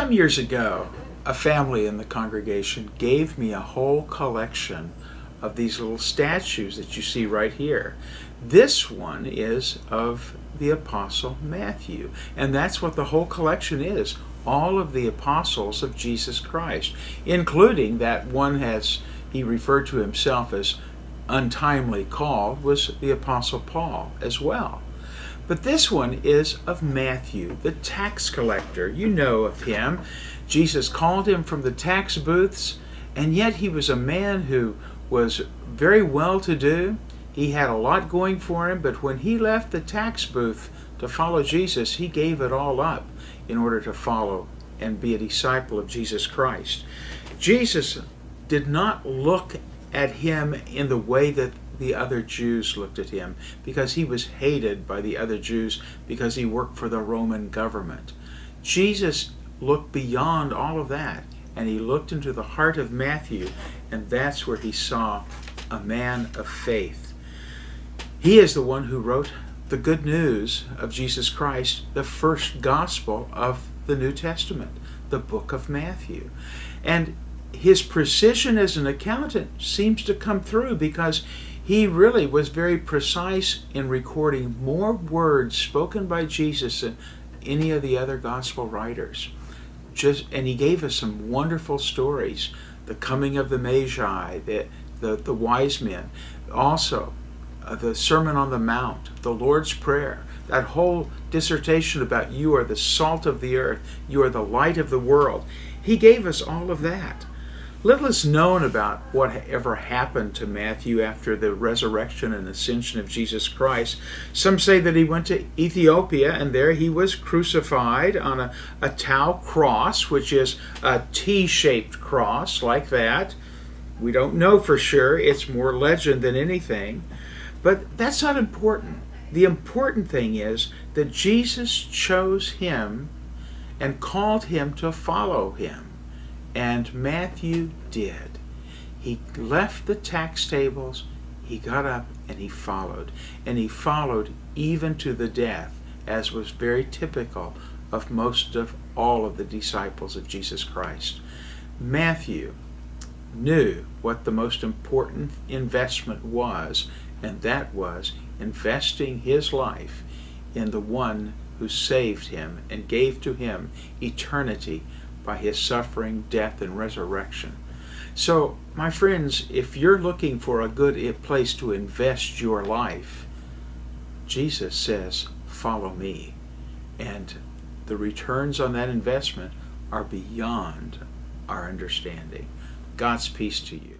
Some years ago, a family in the congregation gave me a whole collection of these little statues that you see right here. This one is of the Apostle Matthew, and that's what the whole collection is. All of the apostles of Jesus Christ, including that one he referred to himself as untimely called, was the Apostle Paul as well. But this one is of Matthew, the tax collector. You know of him. Jesus called him from the tax booths, and yet he was a man who was very well-to-do. He had a lot going for him, but when he left the tax booth to follow Jesus, he gave it all up in order to follow and be a disciple of Jesus Christ. Jesus did not look at him in the way that the other Jews looked at him, because he was hated by the other Jews because he worked for the Roman government. Jesus looked beyond all of that, and he looked into the heart of Matthew, and that's where he saw a man of faith. He is the one who wrote the good news of Jesus Christ, the first gospel of the New Testament, the book of Matthew. And his precision as an accountant seems to come through, because he really was very precise in recording more words spoken by Jesus than any of the other gospel writers. And he gave us some wonderful stories. The coming of the Magi, the wise men. Also, the Sermon on the Mount, the Lord's Prayer. That whole dissertation about you are the salt of the earth, you are the light of the world. He gave us all of that. Little is known about whatever happened to Matthew after the resurrection and ascension of Jesus Christ. Some say that he went to Ethiopia, and there he was crucified on a tau cross, which is a T-shaped cross like that. We don't know for sure. It's more legend than anything. But that's not important. The important thing is that Jesus chose him and called him to follow him. And Matthew did. He left the tax tables, he got up, and he followed. And he followed even to the death, as was very typical of most of all of the disciples of Jesus Christ. Matthew knew what the most important investment was, and that was investing his life in the one who saved him and gave to him eternity by his suffering, death, and resurrection. So, my friends, if you're looking for a good place to invest your life, Jesus says, follow me. And the returns on that investment are beyond our understanding. God's peace to you.